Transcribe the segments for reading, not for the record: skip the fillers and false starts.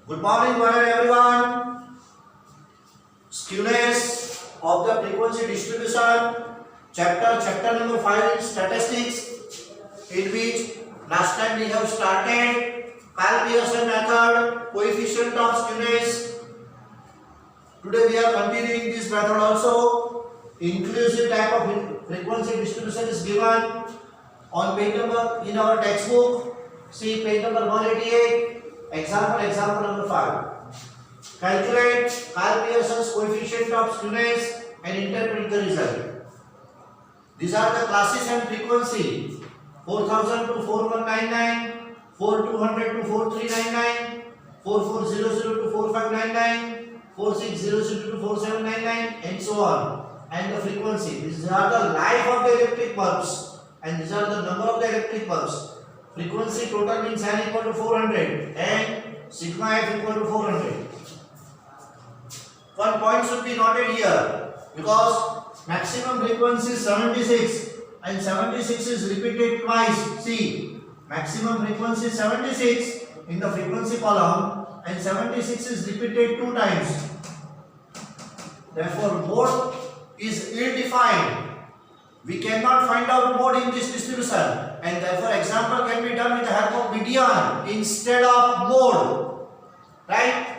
Good morning, one and everyone. Skewness of the frequency distribution. Chapter number 5 is statistics, in which last time we have started Karl-Pearson method, coefficient of skewness. Today we are continuing this method also. Inclusive type of frequency distribution is given on page number in our textbook. See page number 188. Example number 5. Calculate Karl-Pearson's coefficient of skewness and interpret the result. These are the classes and frequency: 4000 to 4199, 4200 to 4399, 4400 to 4599, 4600 to 4799, and so on. And the frequency. These are the life of the electric bulbs, and these are the number of the electric bulbs. Frequency total means n equal to 400 and sigma f equal to 400. One point should be noted here, because maximum frequency is 76 and 76 is repeated twice. See, maximum frequency is 76 in the frequency column and 76 is repeated 2 times. Therefore, mode is ill-defined. We cannot find out mode in this distribution, and therefore example can be done with the help of median instead of mode. Right?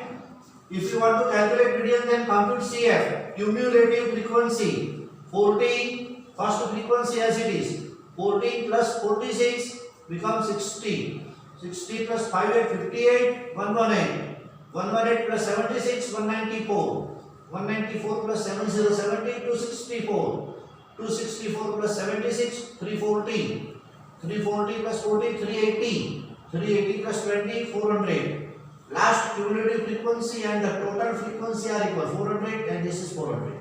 If you want to calculate median, then compute CF, cumulative frequency. 14, first frequency as it is. 14 plus 46 becomes 60. 60 plus 5 is 58, 118. 118 plus 76, 194. 194 plus 70, 70, 264. 264 plus 76, 340. 340 plus 40, 380. 380 plus 20, 400. Last cumulative frequency and the total frequency are equal, 400, and this is 400.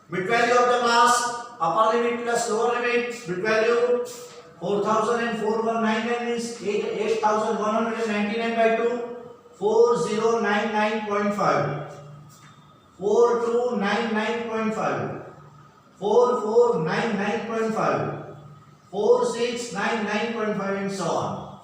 Mid value of the class, upper limit plus lower limit. Mid value 4000 and 4199 means 8199 by 2, 4099.5. 4299.5. 4499.5, 4699.5, and so on.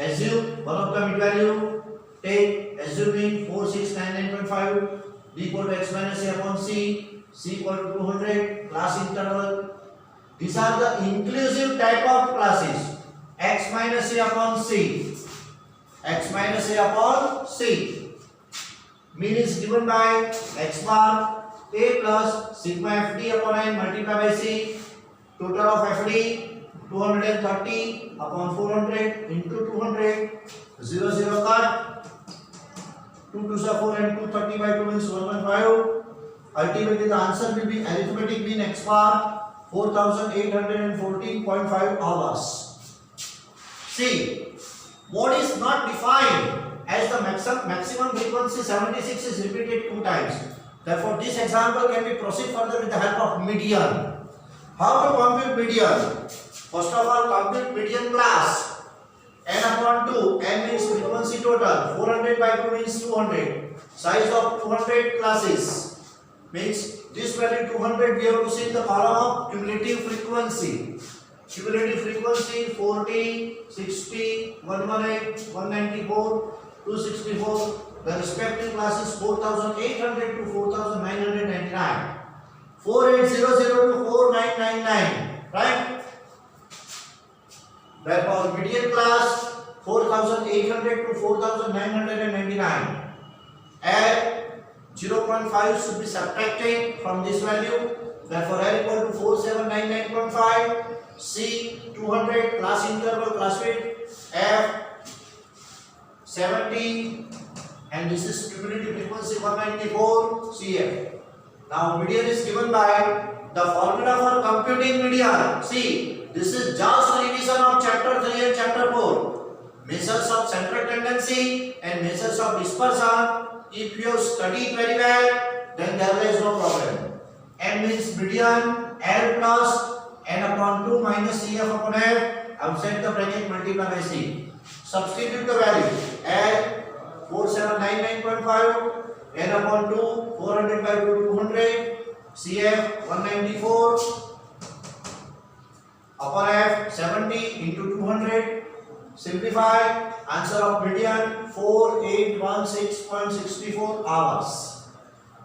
Assume one of the mid value. Take assuming 4699.5 b equal to x minus a upon c, c equal to 200, class interval. These are the inclusive type of classes. X minus a upon c. X minus a upon c. Mean is given by x bar a plus sigma fd upon n multiplied by c. Total of fd 230 upon 400 into 200. 0 0 cut. 2 2s are 4 and 230 by 2 means 115. Ultimately the answer will be arithmetic mean x bar 4814.5 hours. See, mode is not defined, as the maximum frequency 76 is repeated 2 times. Therefore, this example can be proceed further with the help of median. How to compute median? First of all, compute median class. N upon 2, n means frequency total. 400 by 2 means 200. Size of 200 classes means this value 200 we have to see in the column of cumulative frequency. Cumulative frequency 40, 60, 118, 194, 264. The respective classes 4800 to 4999. 4800 to 4999. Right? Therefore, median class 4800 to 4999. Add 0.5 should be subtracted from this value. Therefore, R equal to 4799.5. C 200, class interval, class width. F 70, and this is cumulative frequency 194 CF. Now median is given by the formula for computing median. See, this is just revision of chapter 3 and chapter 4. Measures of central tendency and measures of dispersion. If you study it very well, then there is no problem. M means median, L plus n upon 2 minus CF upon F, outside the bracket multiply by C. Substitute the value. L 4799.5, n upon 2, 400 by 2, 200, CF 194, upon F 70 into 200, Simplify. Answer of median 4816.64 hours.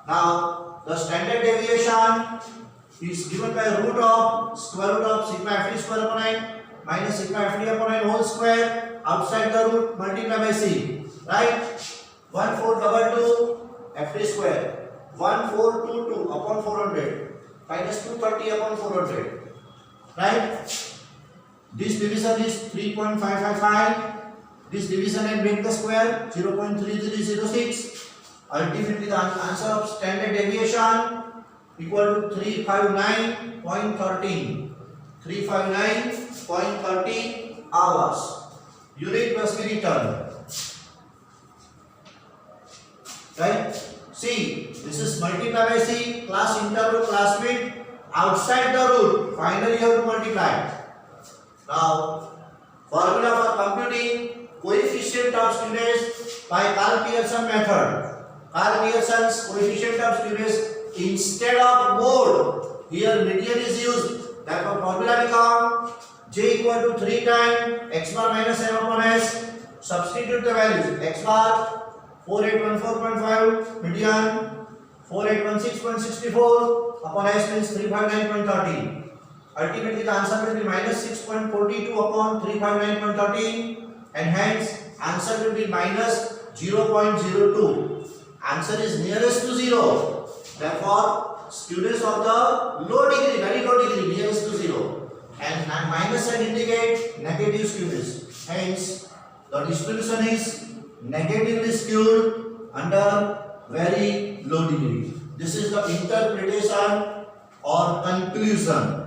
Now the standard deviation is given by root of square root of sigma FD square upon n minus sigma FD upon n whole square. Outside the root multiply by c. Right? 1422 FD square 1422 upon 400 minus 230 upon 400. Right? This division is 3.555. This division and make the square 0.3306. Ultimately, the answer of standard deviation equal to 359.13. 359.13 hours. Unit must be returned. Right? See, this is multiply by C, class interval, class mid, outside the root. Finally, you have to multiply. Now, formula for computing coefficient of skewness by Karl Pearson method. Karl Pearson's coefficient of skewness instead of mode, here median is used. Therefore, formula become J equal to 3 times x bar minus m upon s. Substitute the values. X bar 4814.5, median 4816.64 upon s means 359.13. Ultimately, the answer will be minus 6.42 upon 359.13 and hence answer will be minus 0.02. Answer is nearest to 0. Therefore, students of the low degree, very low degree, nearest to 0. And minus sign indicate negative skewness. Hence, the distribution is negatively skewed under very low degree. This is the interpretation or conclusion.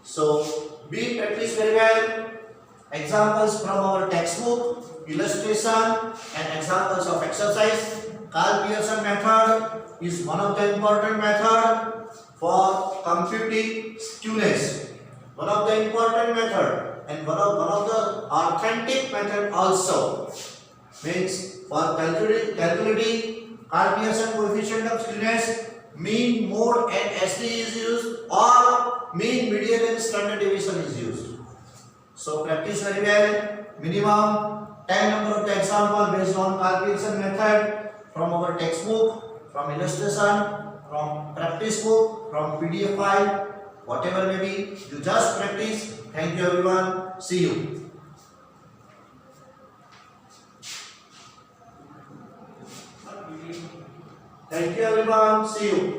So, we practice very well. Examples from our textbook, illustration and examples of exercise. Karl Pearson method is one of the important method for computing skewness. One of the important method and one of the authentic method also. Means for calculating Karl Pearson coefficient of skewness, mean, mode and SD is used or mean, median and standard deviation is used. So practice very well. Minimum 10 number of the example based on Karl Pearson method from our textbook, from illustration, from practice book, from PDF file, whatever may be. You just practice. Thank you everyone. See you. Thank you everyone. See you.